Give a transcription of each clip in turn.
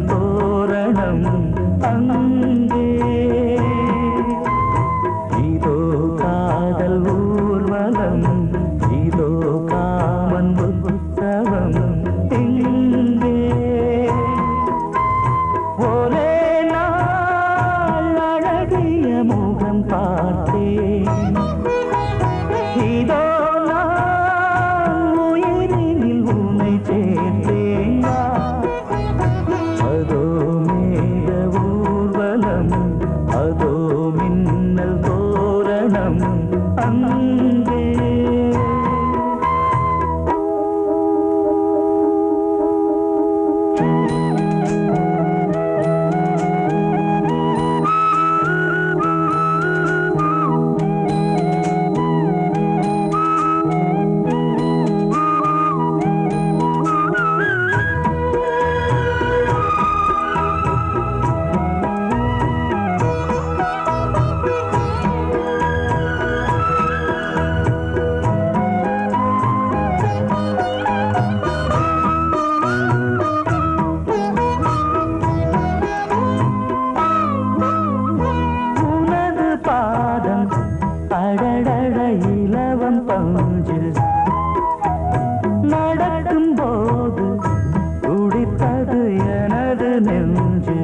தோரணம் அங்கே இதோ காதல் ஊர்வலம் இதோ காமன் உற்சவம் இங்கே ஒரே நாள் அழகிய முகம் பார்த்தேன் இதோ நான் உயிரினில் உன்னை சேர்த்தேன் அதோ மேக ஊர்வலம் அதோ மின்னல் தோரணம் அங்கே அடடட இலவம் பஞ்சில் நடக்கும் போது துடித்தது எனது நெஞ்சு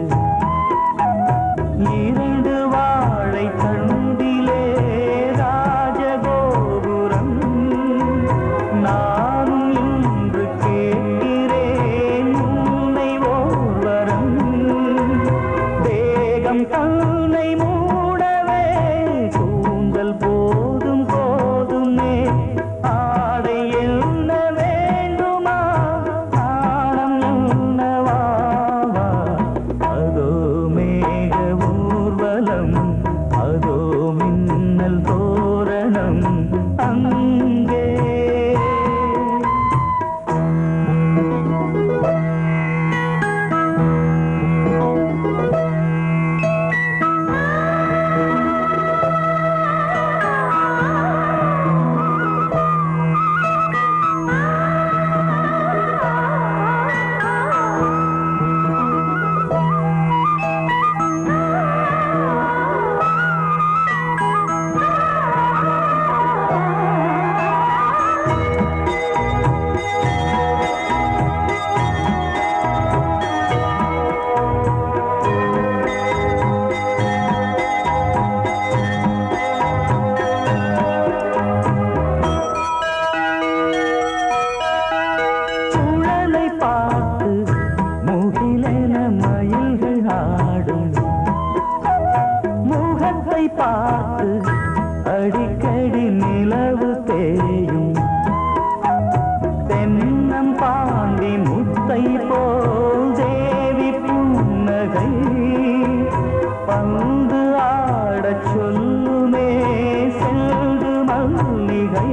இரண்டு வாழை தண்டிலே ராஜகோபுரம் நானும் இன்று கேட்கிறேன் உன்னை ஓர்வரம் தேகம் தன்னை மூடவே கூந்தல் போதும் போதுமே ஆடை என்ன வேண்டுமா ஆணம் என்னவாவா அதோ மேக ஊர்வலம் அதோ மின்னல் தோரணம் அங்கே பார்த்து அடிக்கடி நிலவு தேயும் தென்னம் பாண்டி முத்தை போல் தேவி புன்னகை பந்து ஆடச் சொல்லுமே செல்து மல்லிகை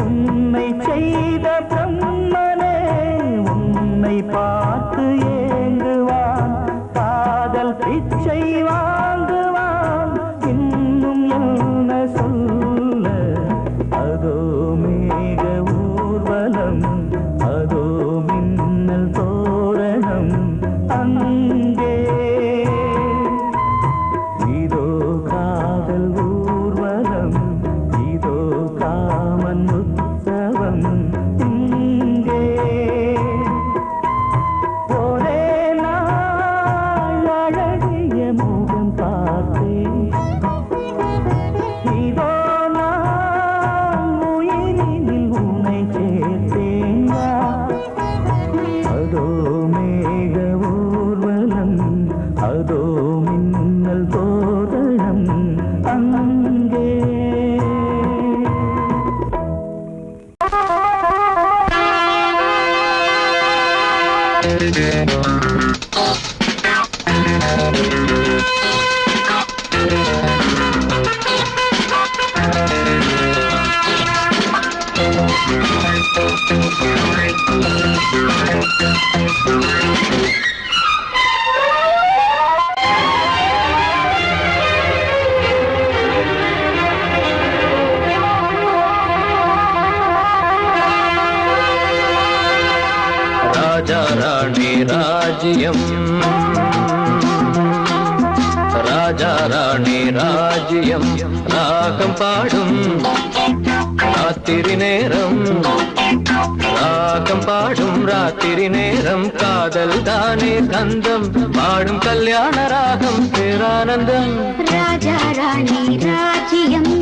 உன்னை செய்த பிரம்மனே உன்னை பார்த்து ஏங்குவான் காதல் பிச்சை வாங்குவான் இன்னும் என்ன சொல்ல அதோ மேக ஊர்வலம் அதோ மின்னல் தோரணம் அங்கே இதோ காதல் ஊர்வலம் இதோ காமன் உற்சவம் இங்கே ஒரே நாள் அழகிய முகம் பார்த்தேன் இதோ நான் உயிரினில் உன்னை சேர்த்தேன் அதோ மேக ஊர்வலம் அதோ மின்னல் தோரணம் அங்கே राजा रानी ராஜ்யம் ராஜா ராணி ராஜ்யம் ராகம் பாடும் ராத்திரி நேரம் ராகம் பாடும் ராத்திரி நேரம் காதல் தானே கந்தம் பாடும் கல்யாண ராகம் பேரானந்தம் ராஜா ராணி ராஜ்யம்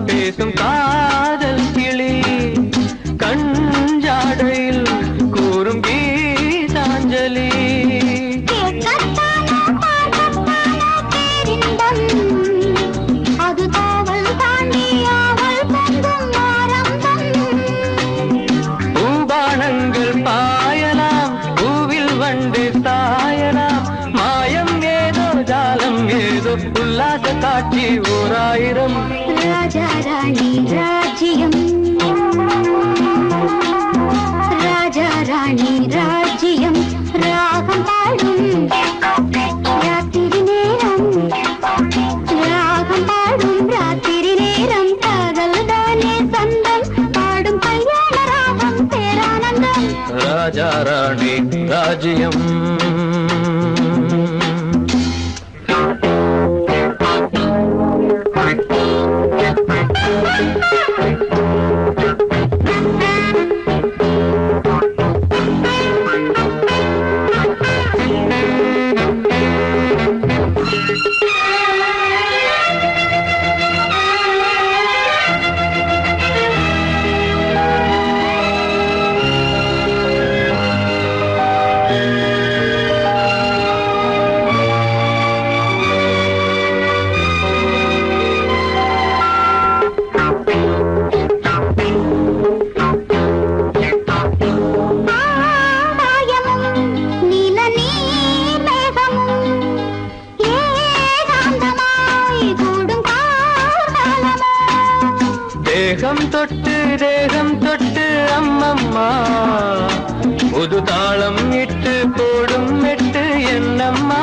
பேசும் காதல் கிளி கஞ்சாடையில் கூறும் கீதாஞ்சலி அது காவல் தாண்டி ஆவல் பூபானங்கள் பாயலாம் பூவில் வண்டு சாயலாம் மாயம் ஏதோ ஜாலம் ஏதோ உல்லாச காட்சி ஓராயிரம் ராஜா ராணி ராஜ்யம் ராஜா ராணி ராஜ்யம் ராகம் பாடும் ராத்திரி நேரம் ராகம் பாடும் ராத்திரி நேரம் காதல் தானே சந்தம் பாடும் கல்யாண ராகம் பேரானந்தம் ராஜா ராணி ராஜ்யம் தேகம் தொட்டு அம்மம்மா புது தாளம் இட்டு போடும் மெட்டு என்னம்மா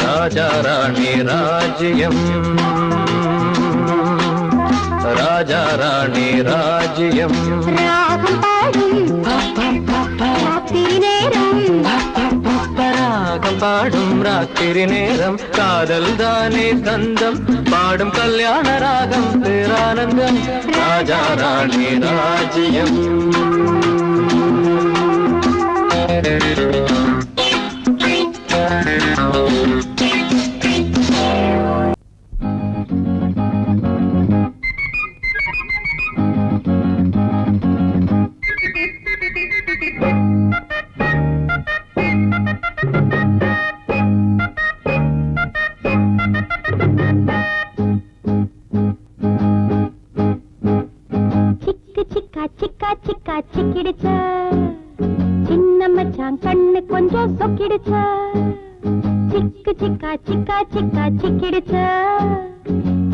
ராஜா ராணி ராஜ்யம் ராஜா ராணி ராஜ்யம் ராகம் பாடும் ராத்திரி நேரம் காதல் தானே கந்தம் பாடும் கல்யாண ராகம் பேரானந்தம் ராஜா ராணி ராஜ்யம் சிக்கிடுச்சா சின்ன மச்சான் கண்ணு கொஞ்சம் சொக்கிடுச்சா சிக்கு சிக்கா சிக்கா சிக்கா சிக்கிடுச்சா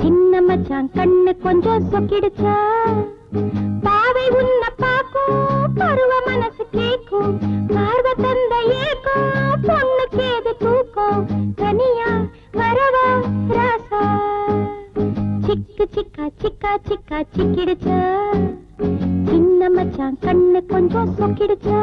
சின்ன மச்சான் கண்ணு கொஞ்சம் சொக்கிடுச்சா பாவை உன்ன பாக்கும் பருவ மனசு கேக்கும் பார்வ தந்த ஏக்கும் பொண்ணுக்கு ஏது தூக்கம் தனியா வரவா ராசா சிக்கு சிக்கா சிக்கா சிக்கா சிக்கிடுச்சா சின்ன மச்சான் கண்ணு கொஞ்சம் சொக்கிடுச்சா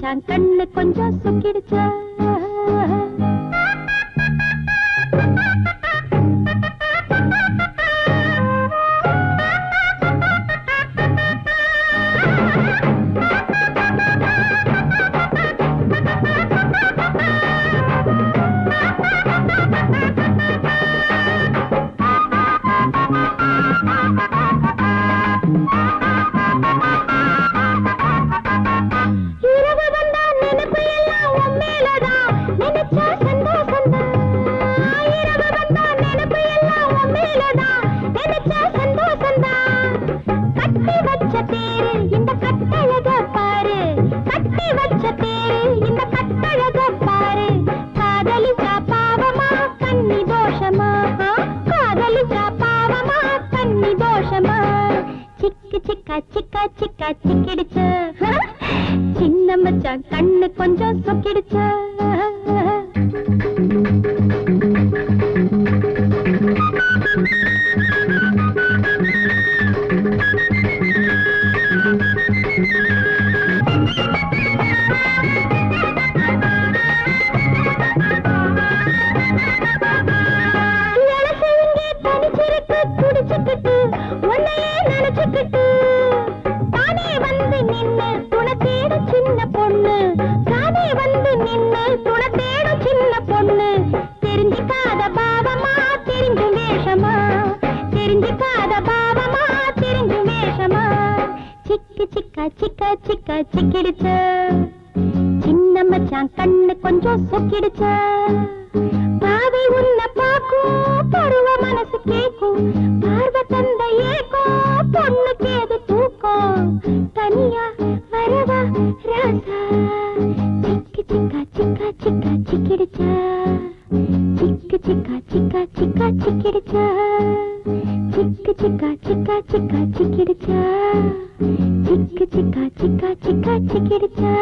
மச்சான் கண்ணு கொஞ்சம் சொக்கிடுச்சா சிக்கிடுச்சு சின்ன மச்சான் கண்ணு கொஞ்சம் சொக்கிடுச்சு சிக்கிடுச்சு சின்ன மச்சான் கண்ணு கொஞ்சம் சொக்கிடுச்சு பாவை உன்னை பாக்கும் பருவ மனசு கேக்கும் பார்வ தந்த ஏக்கும் பொண்ணுக்கு எது தூக்கம் தனியா வரவா ராசா சிக்கி சிக்கா சிக்கா சிக்கா சிக்கிடுச்சு சிக்கு சிக்கா சிக்கா சிக்கா சிக்கிடுச்சு சிக்கு சிக்கா சிக்கா சிக்கா சிக்கிடுச்சு சிக்கு சிக்கா சிக்கா சிக்கா சிக்கிடுச்சு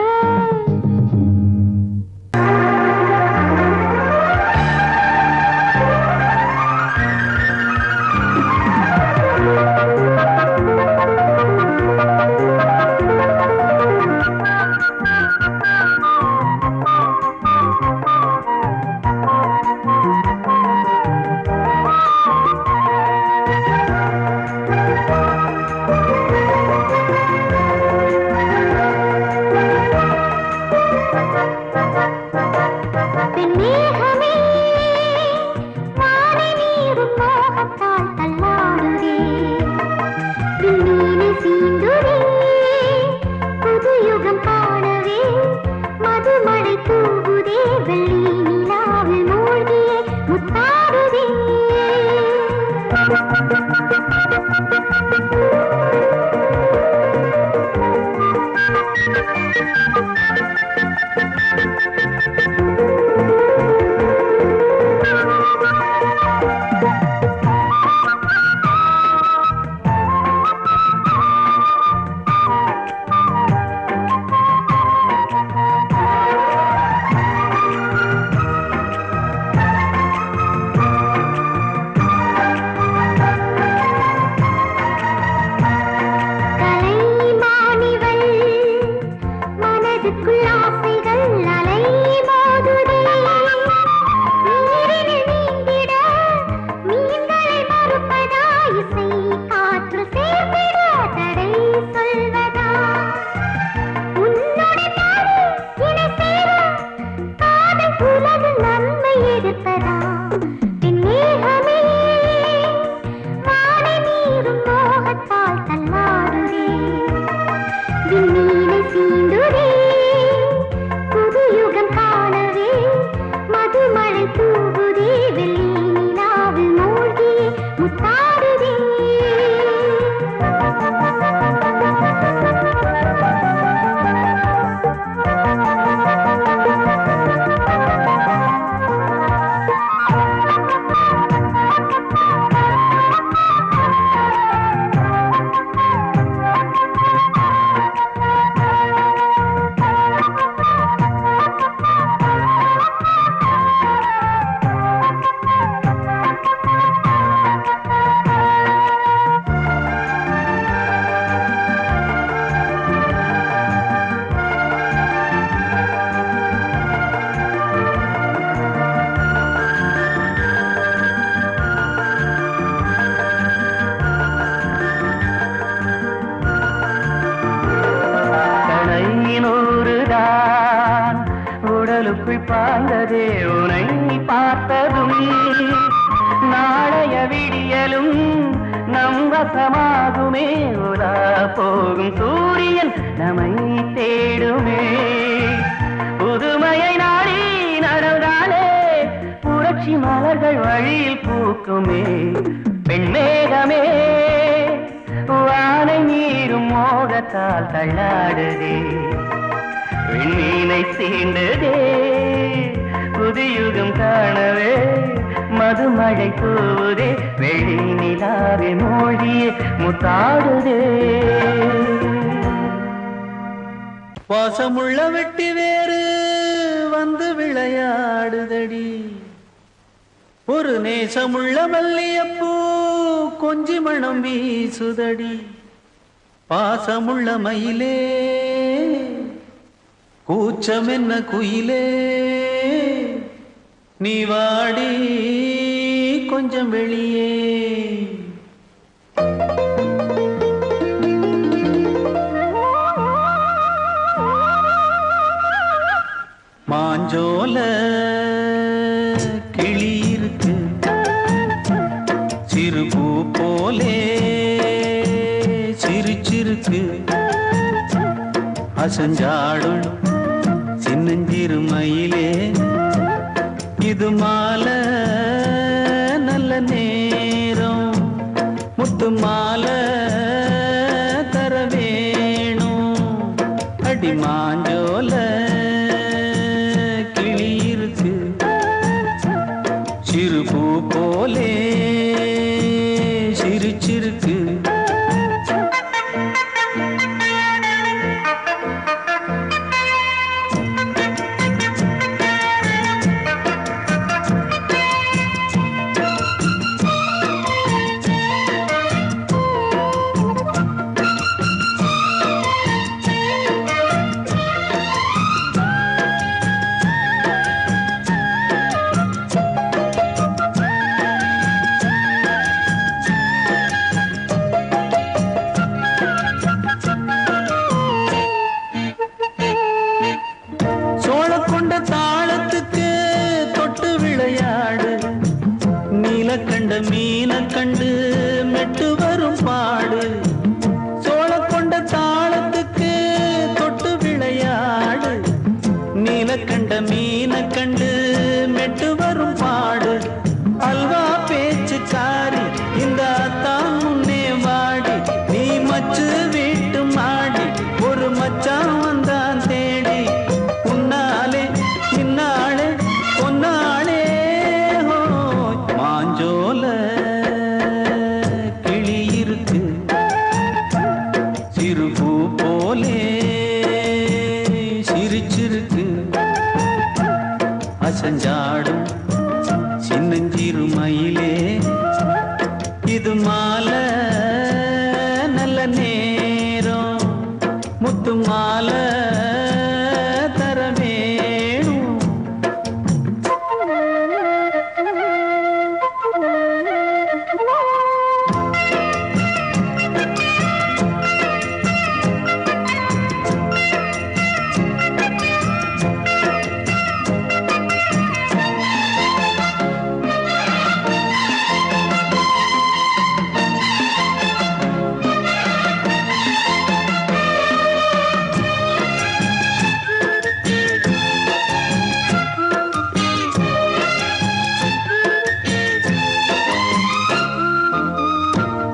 பாய்ந்ததே உனை பார்த்ததும் நாளைய விடியலும் நம் வசமாகுமே உலா போகும் சூரியன் நம்மை தேடுமே புதுமையை நாடி நடந்தாலே புரட்சி மலர்கள் வழியில் பூக்குமே பெண்மேகமே வானை மீறும் மோகத்தால் தள்ளாடுதே விண்ணீனை சீண்டுதே புதியுகம் காணவே மதுமழை தூவுதே வெளி நிலாவே மொழியே முத்தாடுதே வாசமுள்ள வெட்டி வேறு வந்து விளையாடுதடி ஒரு நேசமுள்ள மல்லியப்பூ கொஞ்சி மணம் வீசுதடி பாசமுள்ள மயிலே கூச்சம் என்ன குயிலே நீ வாடி கொஞ்சம் வெளியே மாஞ்சோல கிளி இருக்கு சிறுபூ போலே சிரிச்சிருக்கு அசஞ்சாடும் சின்னஞ்சிறு மயிலே இது மாலை நல்ல நேரம் முத்து மாலை தர வேணும் அடி மாஞ்சோல கிளி இருக்கு சிறுபூ போலே சிரிச்சிருக்கு கண்ட மீன கண்டு மெட்டு வரும் பாடு சோழ கொண்ட தாளத்துக்கு தொட்டு விளையாடு நீல கண்ட மீன கண்டு மெட்டு வரும் பாடு அல்வா பேச்சு காரி இந்த தான் முன்னே வாடி நீ மச்சு வீட்டு மாடி ஒரு மச்சான் வந்தான் தேடி உன்னாலே இன்னாலே பொன்னாலே மாஞ்சோல கிளி இருக்கு சிறுபூ போலே சிரிச்சிருக்கு அசஞ்சாடும் சின்னஞ்சிறு மயிலே இது மாலை நல்ல நேரம் முத்து மாலை தர வேணும்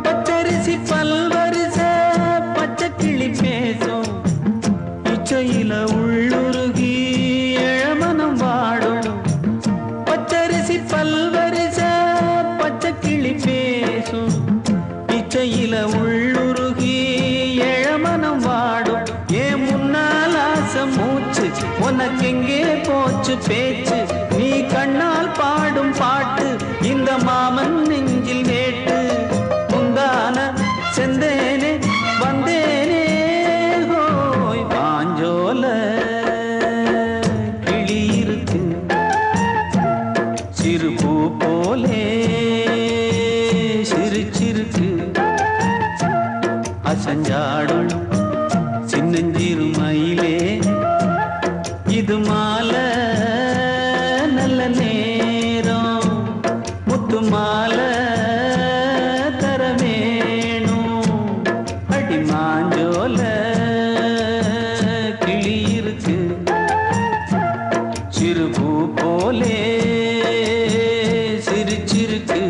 பச்சரிசி பல்வரிச பச்சை கிளி பேசும் இச்சையில உள்ளுருகி இளமனம் வாடும் பச்சரிசி பல்வரிச பச்சை கிளி பேசும் இச்சையில உள்ளுருகி இளமனம் வாடும் ஏன் முன்னால் ஆசை மூச்சு உனக்கெங்கே போச்சு பேச்சு நீ கண்ணால் பாடும் பாட்டு இந்த மாமன் நெஞ்சில் வேட்டு முந்தான செந்தேனே வந்தேனே ஹோய் பாஞ்சோல கிளி இருக்கு சிறுபூ போலே சிரிச்சிருக்கு அசஞ்சாடும் சின்னஞ்சிறு மயிலே இது மாலை மாலை தரமேணும் அடி மாஞ்சோல கிளி இருக்கு சிறு பூ போலே சிரிச்சிருக்கு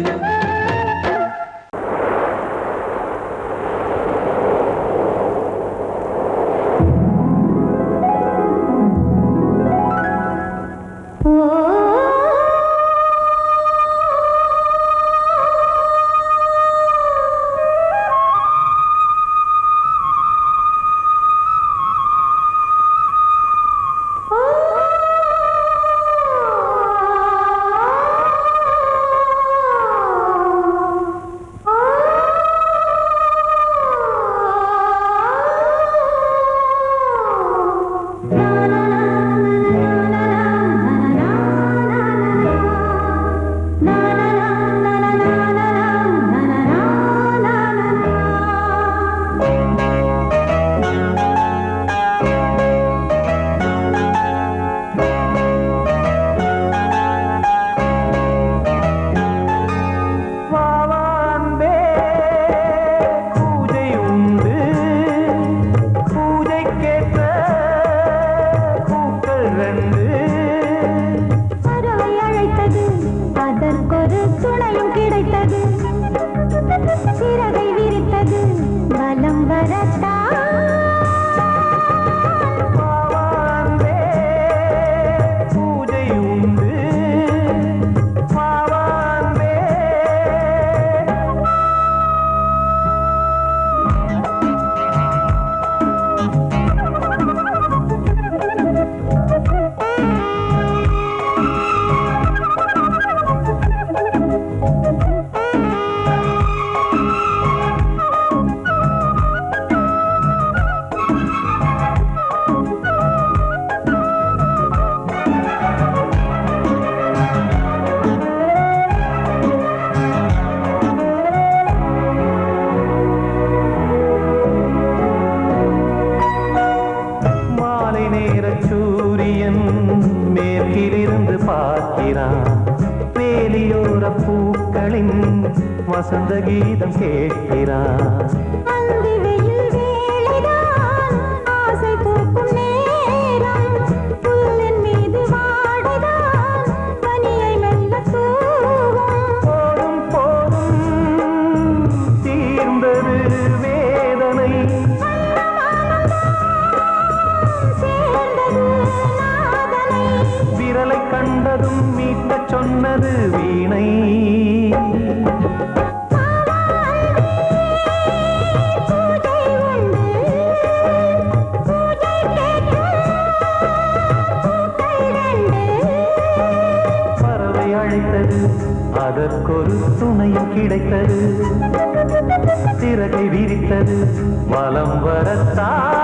வசந்த கீதம் கேட்கிறான் போதும் போதும் தீர்ந்தது வேதனை விரலை கண்டதும் மீட்டச் சொன்னது வீணை அதற்கொரு துணையும் கிடைத்தது சிறகை விரித்தது வலம் வரத்தான்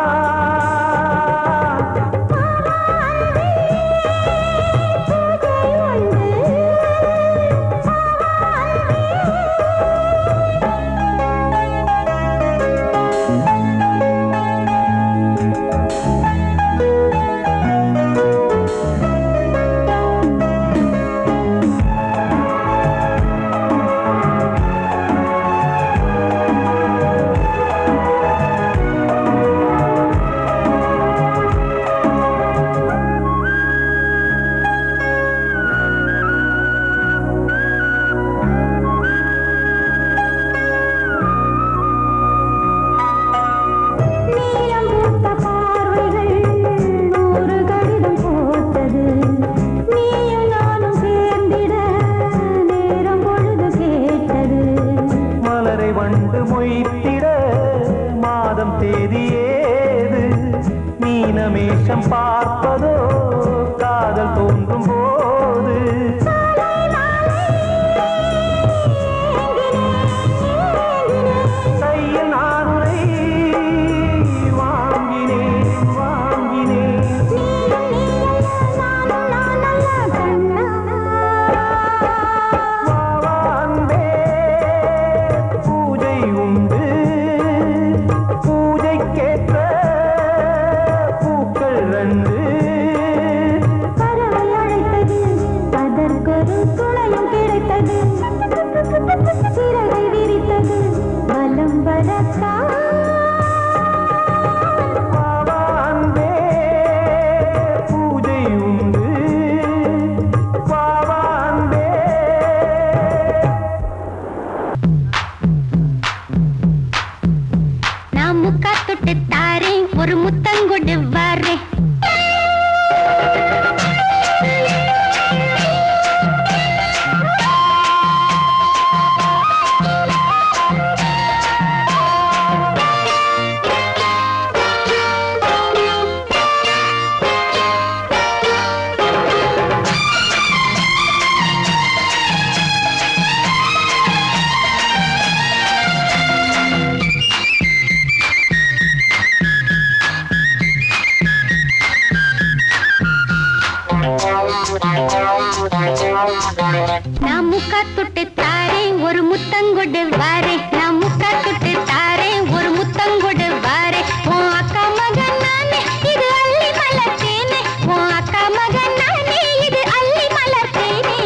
நான் முக்கா தொட்டு தாரேன் ஒரு முத்தங்கொடு வாரே நான் முக்கா தொட்டு தாரேன் ஒரு முத்தங்கொடு வாரே உன் அக்கா மகன் நானே இது அள்ளி மலர்த்தேனே உன் அக்கா மகன் நானே இது அள்ளி மலர்த்தேனே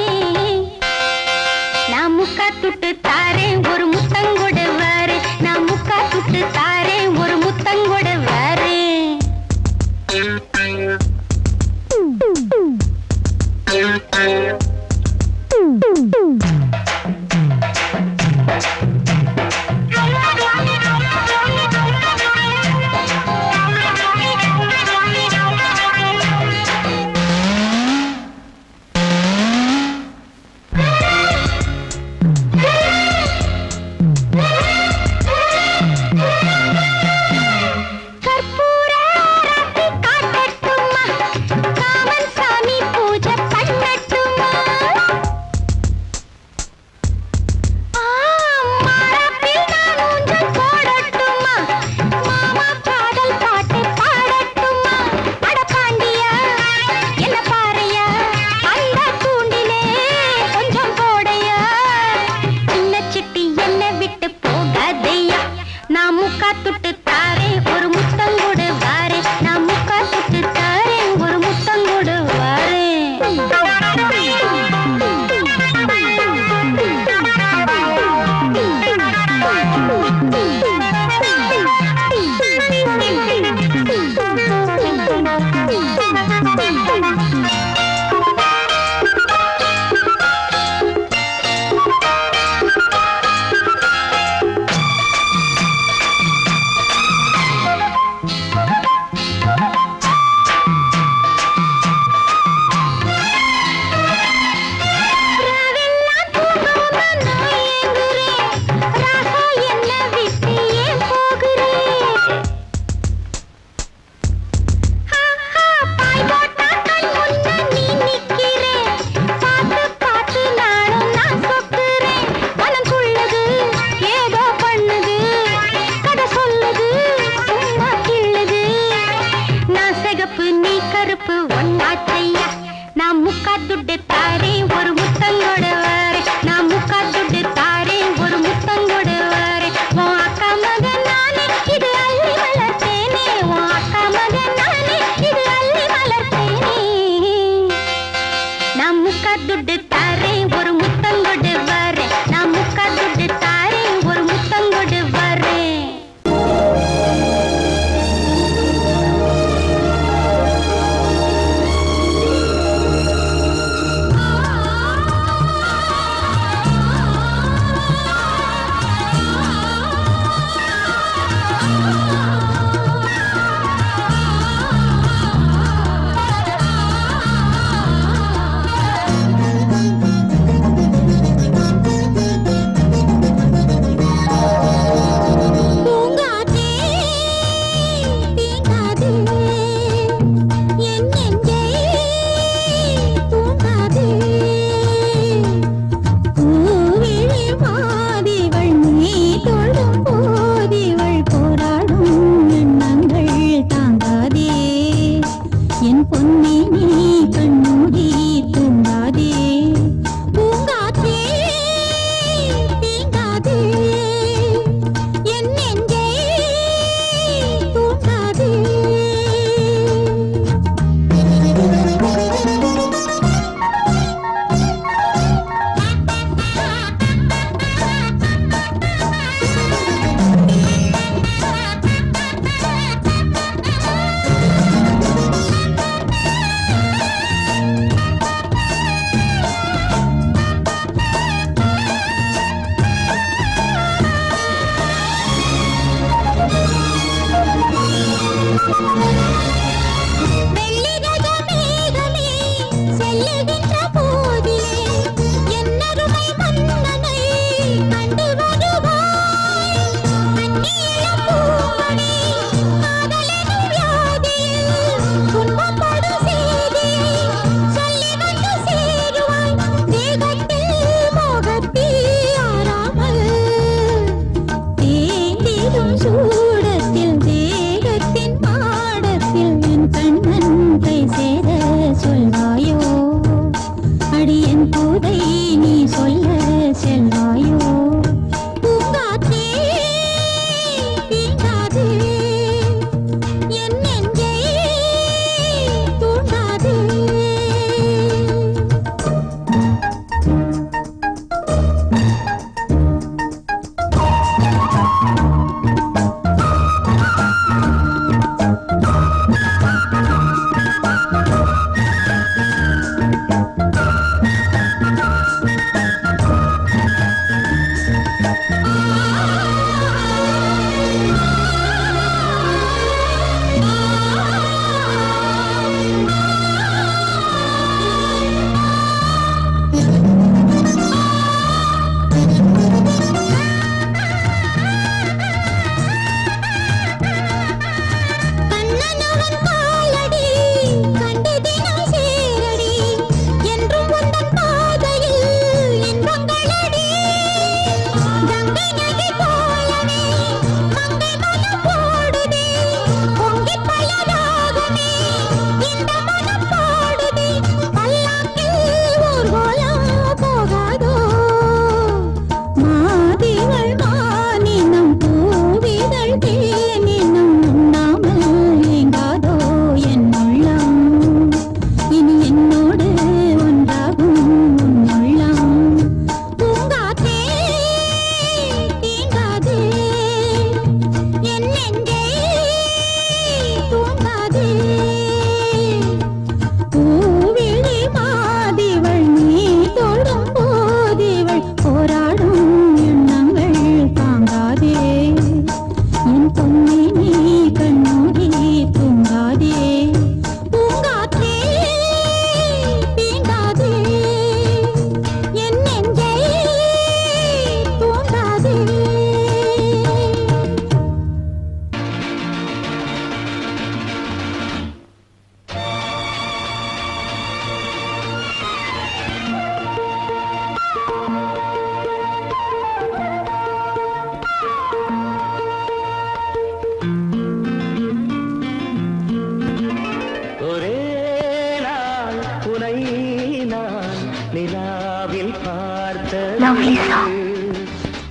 நான் முக்கா தொட்டு தாரேன் ஒரு முத்தங்கொடு வாரே நான் முக்கா தொட்டு தாரேன் ஒரு முத்தங்கொடு வாரே தூதை நீ சொல்ல செல்வாயோ பூங்காற்றே தீண்டாதே என் நெஞ்சை தூண்டாதே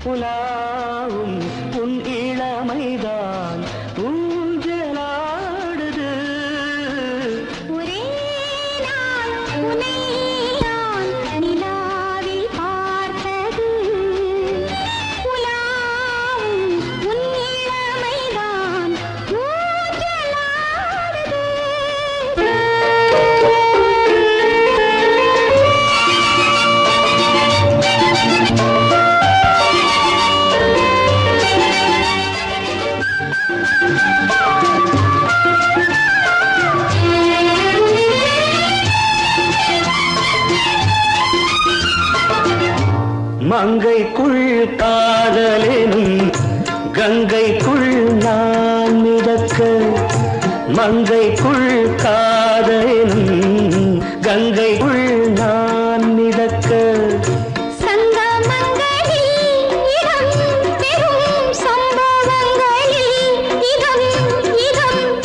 புலாவும் உன் இளமைதான் ஊஞ்சலாடுது ஒரே நாள் உன்னை நான் நிலாவில் பார்த்தது புலாவும் உன் இளமைதான் மங்கைக்குள் காதலெனும் கங்கைக்குள் நான் மிதக்க மங்கைக்குள் காதலெனும் கங்கைக்குள் நான் மிதக்க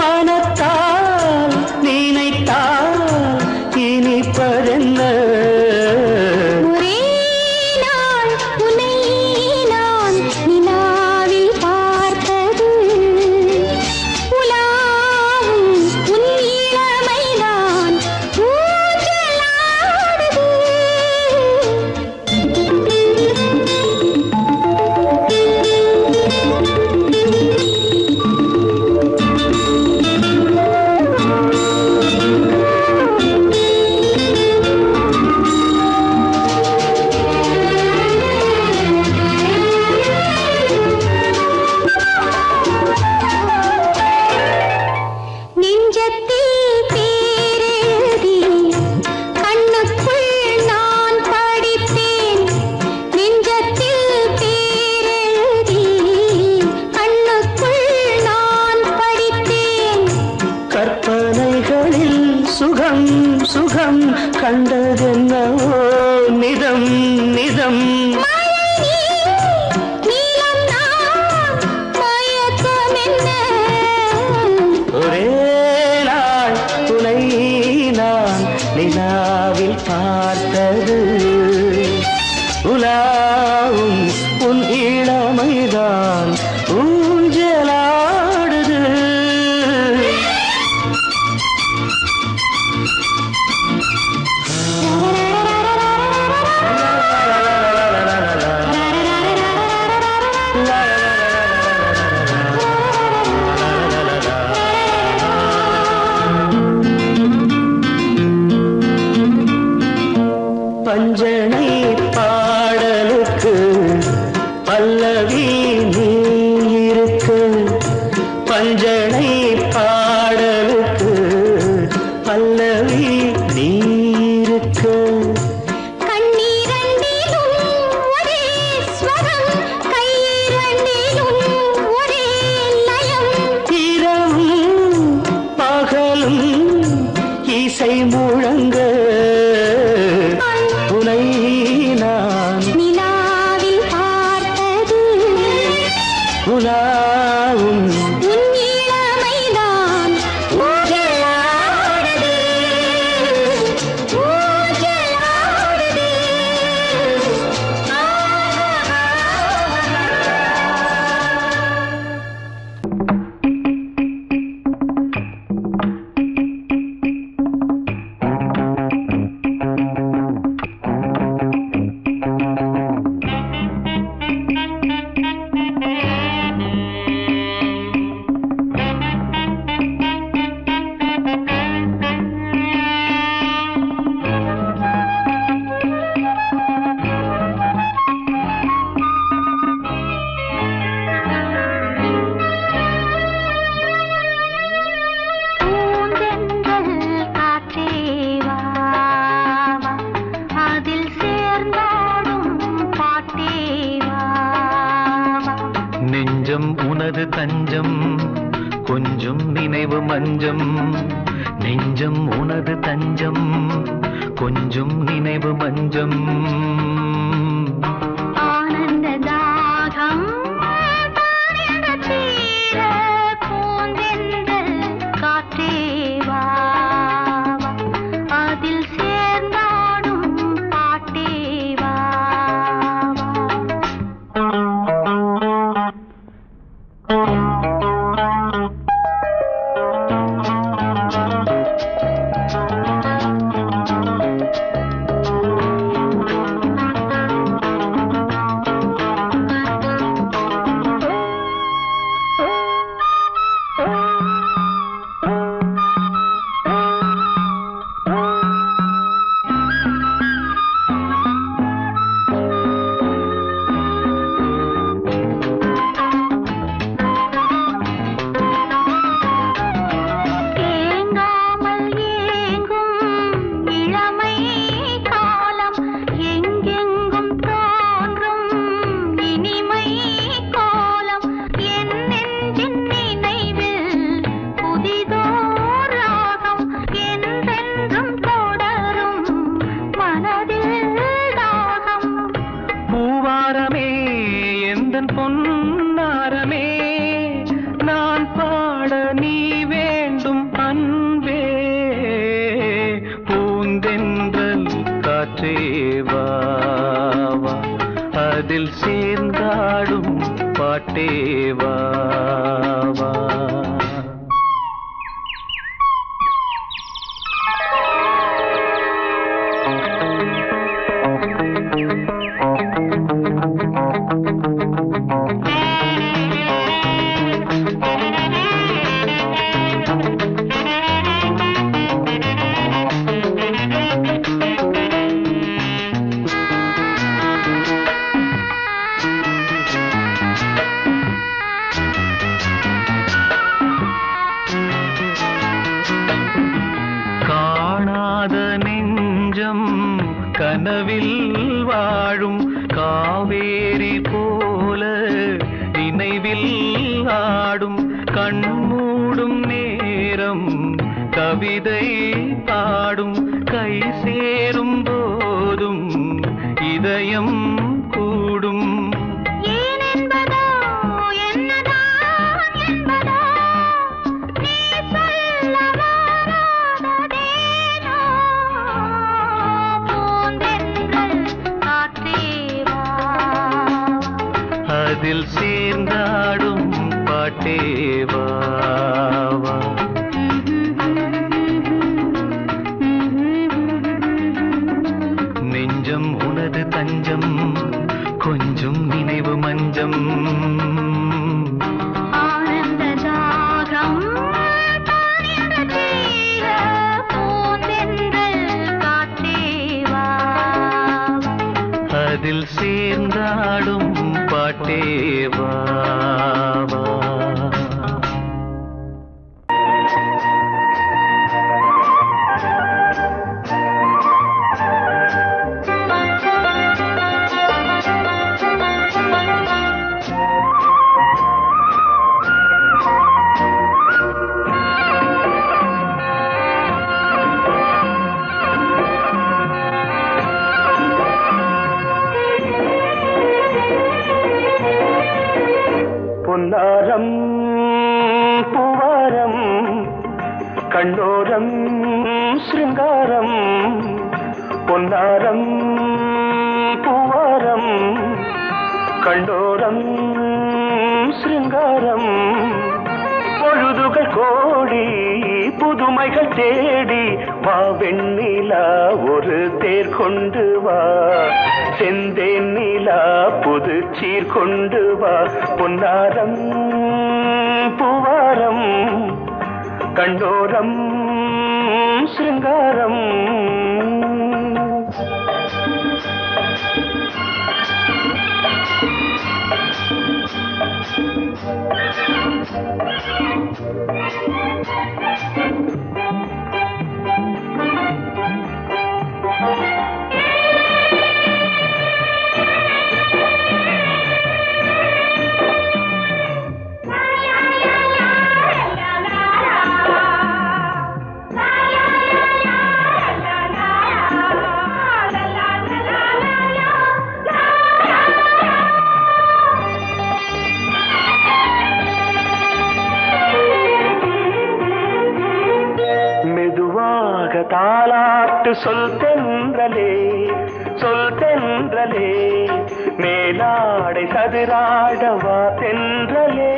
பணத்தால் நினைத்தால் இனிப்பதென்ன சுகம் சுகம் கண்டதென்னவோ நிதம் நிதம் ஒரே நாள் துணை நான் நிலாவில் பார்த்தது பஞ்சனை பாடலுக்கு பல்லவி நீ இருக்கு. பஞ்சனை பாடலுக்கு பல்லவி நீ இருக்கு. கண்ணீரண்டிலும் ஒரே ஸ்வரம், கையிரண்டிலும் ஒரே லயம். இரவும் பகலும் இசை முழங்க உனை நான் நிலாவில் பார்த்தது உலாவும் உன் இளமைதான். ஊஞ்சலாடுது, ஊஞ்சலாடுது. பூந்தென்றல் காற்றே வா வா, அதில் சேர்ந்தாடும் பாட்டே வா வா. நெஞ்சம் உனது தஞ்சம் கொஞ்சம் நினைவு மஞ்சம். நெஞ்சம் உனது தஞ்சம் கொஞ்சம் நினைவு மஞ்சம். ஆனந்த தாகம் தானிட தீர பூந்தென்றல் காற்றே வா வா, அதில் சேர்ந்தாடும் பாட்டே வா ஏங்காமல் ஏங்கும் இளமை காலம், எங்கெங்கும் தோன்றும் இனிமை கோலம். என் நெஞ்சின் நினைவில் புதிதோர் ராகம், என்றென்றும் தொடரும் மனதில் தாகம். பூவாரமே எந்தன் பொன்னாரமே, நான் பாட நீ வேண்டும் அன்பே. பூந்தென்றல் காற்றே வா வா, அதில் சேர்ந்தாடும் பாட்டே வா வா. காணாத நெஞ்சம் கனவில் வாழும் காவேரி போல நினைவில் ஆடும். கண்மூடும் நேரம் கவிதை பாடும். கை சேரும் போதும் இதயம் கூடும். ஏனென்பதோ என்னதான் என்பதோ, நீ சொல்ல வராததேனோ. பூந்தென்றல் காற்றே வா, அதில் சேர்ந்தாடும் பாட்டே வா வா. நெஞ்சம் உனது தஞ்சம் கொஞ்சம் நினைவு மஞ்சம். ஆனந்த தாகம் தானிட தீர பூந்தென்றல் காற்றே வா மனதில் சேர்ந்தாடும் பாட்டேவா பொன்னாரம் பூவாரம் கண்ணோரம் சிருங்காரம் பொன்னாரம் பூவாரம் கண்ணோரம் சிருங்காரம் பொழுதுகள் கோடி புதுமைகள் தேடி வா வெண்ணிலா ஒரு தேர் கொண்டு வா செந்தேன் நிலா புது சீர் கொண்டு வா பொன்னாரம் பூவாரம் கண்டோரம் சிருங்காரம் தாலாட்டு சொல் தென்றலே மேலாடை சதுராட வா தென்றலே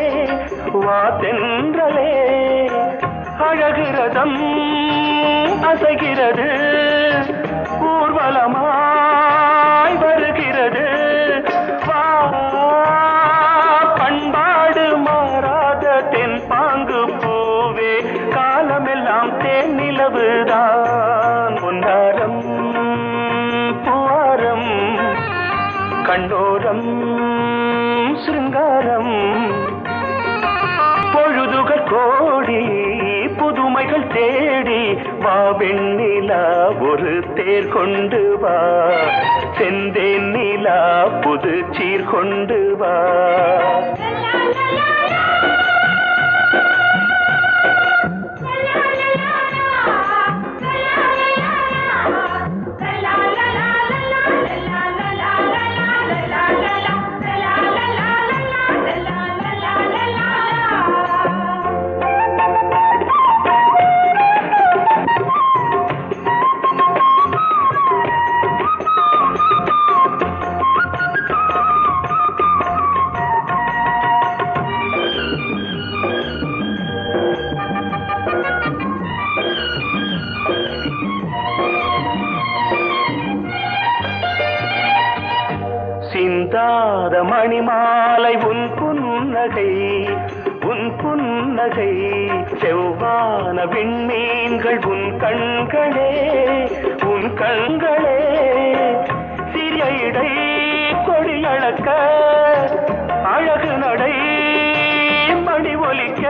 அழகிறதம் அசைகிறது ஊர்வலமாய் வருகிறது வா பண்பாடு மாறாத தென் பாங்கு பூவே காலமெல்லாம் தேன் நிலவுதான் பொன்னாரம் பூவாரம் கண்டோரம் சிருங்காரம் பொழுதுகள் கோடி புதுமைகள் தேடி வா வெண்ணிலா ஒரு தேர் கொண்டு வா செந்தேன் நிலா புது சீர் கொண்டு வா சிந்தாத மணிமாலை உன் புன்னகை செவ்வான விண்மீன்கள் உன் கண்களே சிறிய இடை கொடியளக்க அழகு நடை மணி ஒலிக்க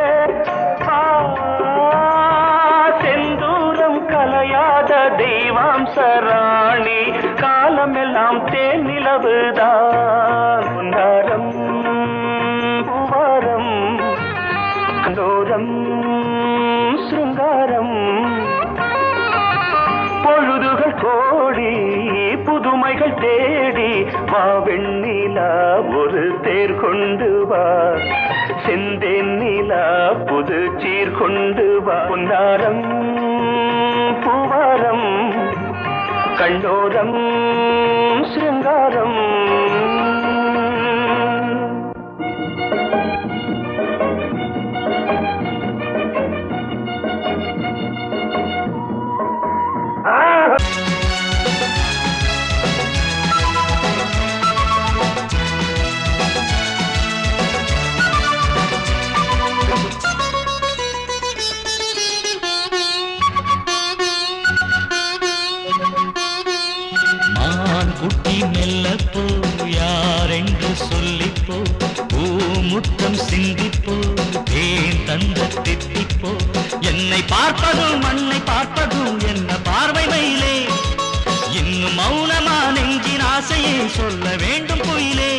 செந்தூரம் கலையாத தெய்வாம்சராணி காலமெல்லாம் தேன் நிலவுதான் பொன்னாரம் பூவாரம் கண்டோரம் சிருங்காரம் பொழுதுகள் கோடி புதுமைகள் தேடி வா வெண்ணிலா ஒரு தேர் கொண்டு வா செந்தேன் நிலா புது சீர் கொண்டு வா பொன்னாரம் பூவாரம் கண்டோரம் சிருங்காரம் மெல்லப்போ யாரென்று சொல்லிப்போ பூமுத்தம் சிந்திப்போ தேன் தந்த தித்திப்போ என்னை பார்ப்பதும் மண்ணை பார்ப்பதும் என்ன பார்வை மயிலே இன்னும் மௌனமா நெஞ்சின் ஆசையை சொல்ல வேண்டும் குயிலே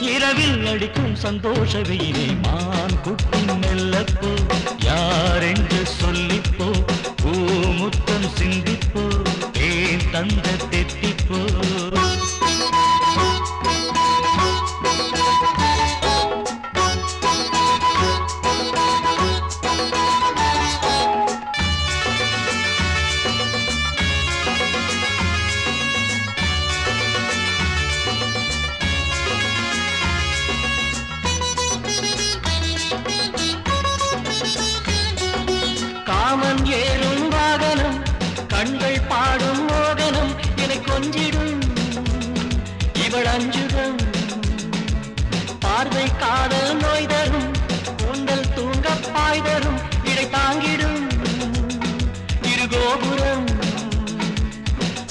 இரவில் அடிக்கும் சந்தோஷ வெயிலே மான் குட்டி மெல்லப்போ யாரென்று சொல்லிப்போ பூமுத்தம் சிந்திப்போ தேன் தந்த தெத்திப்போ காமன் ஏறும் வாகனம் கண்கள் பாடும் மோகனம் என்னை கொஞ்சிடும் இவள் அஞ்சுகம் பார்வை காதல் நோய் தரும் கூந்தல் தூங்க பாய் தரும் இடை தாங்கிடும் இருகோபுரம்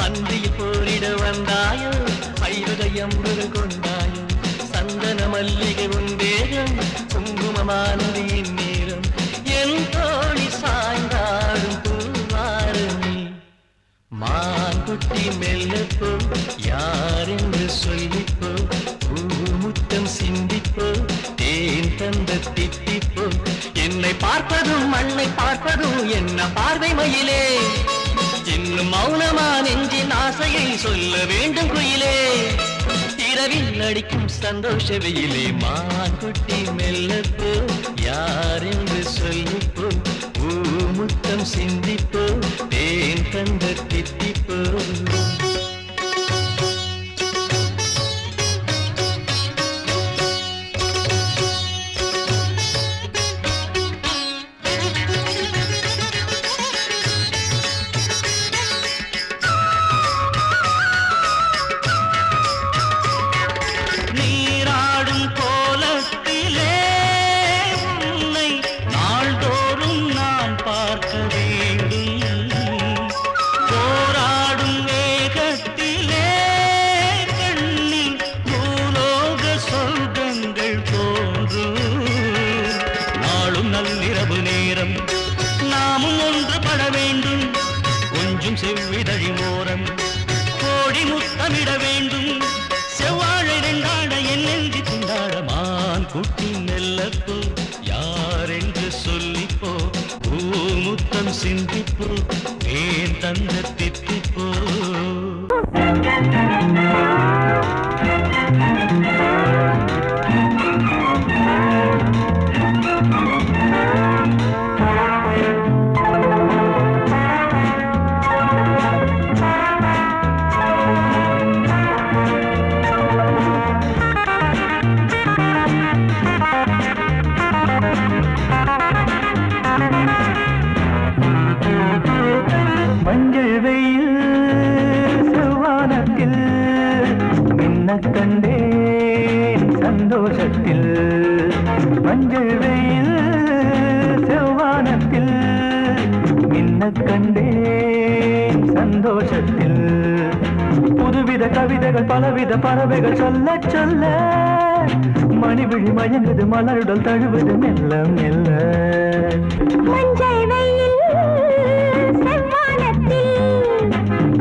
பந்தியில் போரிட வந்தாயோ 50 கொண்டாயோ சந்தன மல்லிகை உந்தேகம் குங்குமமானது இந்நேரம் என் தோழி சாய்ந்தாடும் பூவாரமே மான்குட்டி மெல்லப்போ யாரென்று சொல்லிப்போ பூமுத்தம் சிந்திப்போ தேன் தந்த தித்திப்போ என்னை பார்ப்பதும் மண்ணை பார்ப்பதும் என்ன பார்வை மயிலே இன்னும் மௌனமா நெஞ்சின் ஆசையை சொல்ல வேண்டும் குயிலே இரவில் அடிக்கும் சந்தோஷ வெயிலே மான்குட்டி மெல்லப்போ யாரென்று சொல்லிப்போ பூமுத்தம் சிந்திப்போ தேன் தந்த தித்திப்போ நீராடும் கோலத்திலே உன்னை நாள்தோறும் நான் பார்க்க வேண்டும் போராடும் வேகத்திலே கண்ணில் பூலோக சொர்க்கங்கள் தோன்றும் நாளும் நள்ளிரவு நேரம் நாமும் ஒன்றுபட வேண்டும் கொஞ்சம் செவ்விதழி மோரம் கோடி முத்தமிட வேண்டும் செவ்வாழை ரெண்டாட என் நெஞ்சி திண்டாட மான் குட்டி நெல்லப்போ யாரென்று சொல்லிப்போ பூமுத்தம் சிந்திப்போ தேன் தந்த தித்திப்போ மஞ்சள் வெயில் செவ்வானத்தில் மின்னக் கண்டேன் சந்தோஷத்தில் மஞ்சள் வெயில் செவ்வானத்தில் மின்னக் கண்டேன் சந்தோஷத்தில் புதுவித கவிதைகள் பலவித பறவைகள் சொல்ல சொல்ல மணிவிழி மயங்குது மலருடல் தழுவது மெல்ல மெல்ல மஞ்சள் வெயில் செவ்வானத்தில்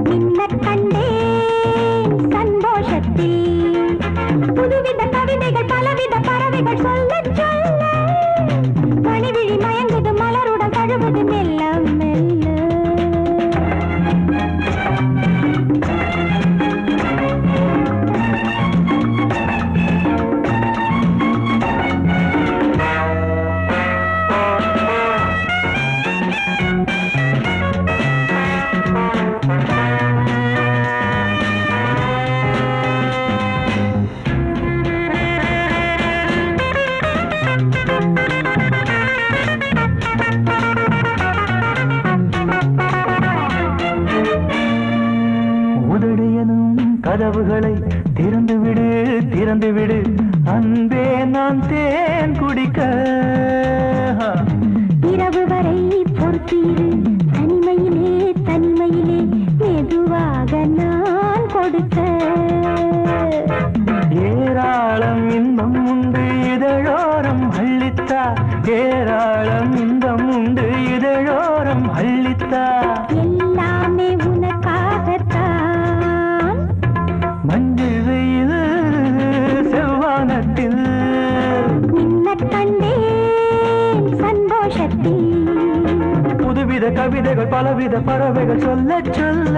மின்னக் கண்டேன் சந்தோஷத்தில் புதுவித கவிதைகள் பலவித பறவைகள் சொல்ல சொல்ல மணிவிழி மயங்குது மலருடன் தழுவது மெல்ல மெல்ல கதவுகளை திறந்து விடு திறந்து விடு அன்பே நான் தேன் குடிக்க இரவு வரை பொறுத்தீரு தனிமையிலே தனிமையிலே மெதுவாக நான் கொடுக்க ஏராளம் இன்பம் உண்டு இதழோரம் அள்ளித்தா ஏராளம் இன்பம் உண்டு இதழோரம் அள்ளித்தா எல்லாமே உனக்காகத்தான் மஞ்சள் வெயில் செவ்வானத்தில் நின்ன கண்டேன் சந்தோஷத்தில் புதுவித கவிதைகள் பலவித பறவைகள் சொல்ல சொல்ல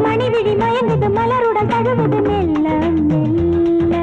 மணிவிழி மயங்குது மலருடன் தழுவுது மெல்ல மெல்ல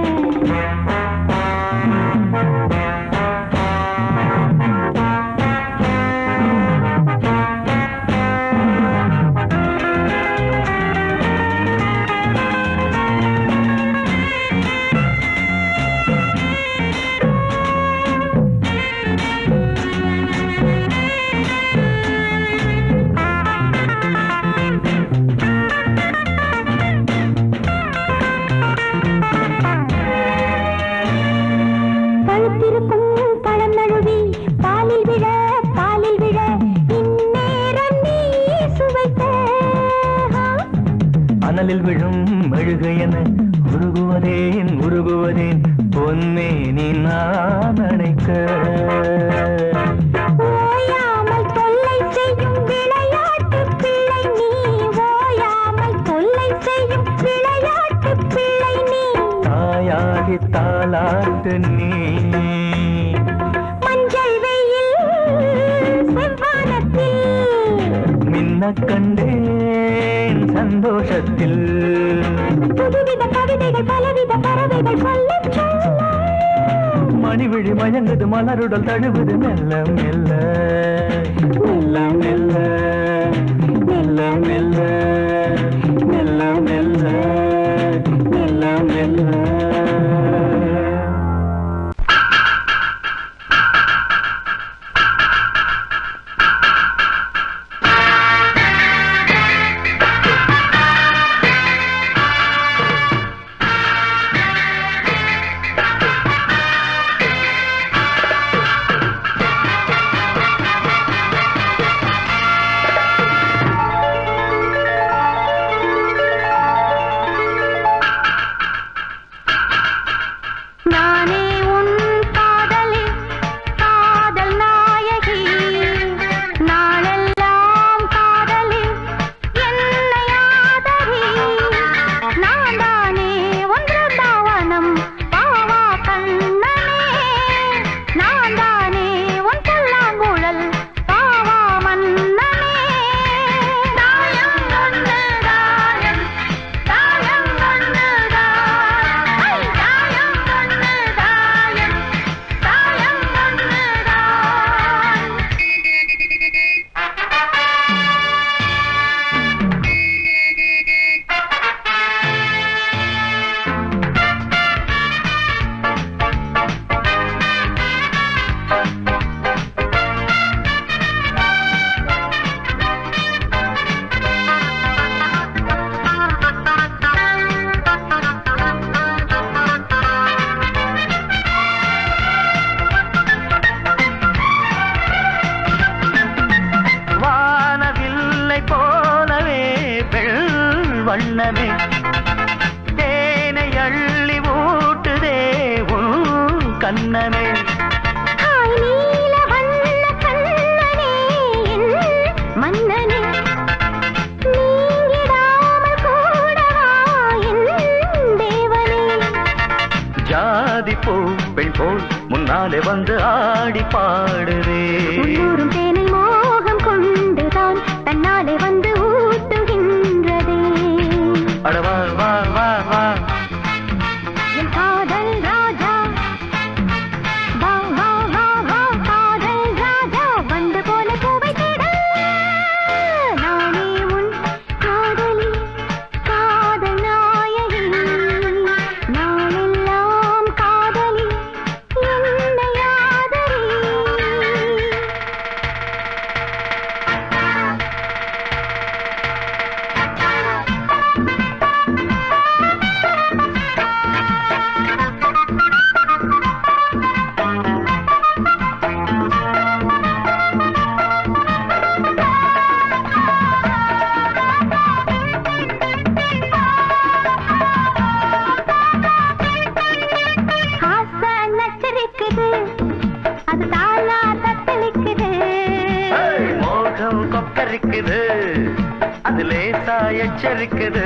அனலில் விழும் மெழுகையன உருகுவதேன் உருகுவதேன் பொன்னே நீ நான் அணைக்க ஓயாமல் தொல்லை செய்யும் விளையாட்டு பிள்ளை நீ ஓயாமல் தொல்லை செய்யும் விளையாட்டு பிள்ளை நீ தாயாகி தாளாட்டு நீ மஞ்சள் வெயில் செவ்வானத்தில் மின்ன கண்டேன் சந்தோஷத்தில் புதுவித கவிதைகள் பலவித பறவைகள் சொல்ல சொல்ல மணிவிழி மயங்குது மலருடல் தழுவுது மெல்ல மெல்ல மெல்ல மெல்ல மெல்ல மெல்ல மெல்ல மெல்ல மெல்ல மெல்ல வண்ணமே தேனை அள்ளி ஊட்டுதே உன் கண்ணமே நீல வண்ண கண்ணனே மன்னனே நீங்கிடாமல் கூடவா என் தேவனே ஜாதி பூ பெண் போல் முன்னாலே வந்து ஆடி பாடுதே உள்ளூரும் தேனை மோகம் கொண்டுதான் தன்னாலே வந்து ஊட்டுகின்றதே அடவா வா வா வா என் காதல் ராஜா வா வா வா வா காதல் ராஜா வந்து போல பூவை தேட நானே உன் காதலி காதல் நாயகி நாளெல்லாம் காதலி என்னை ஆதரி எச்சரிக்குது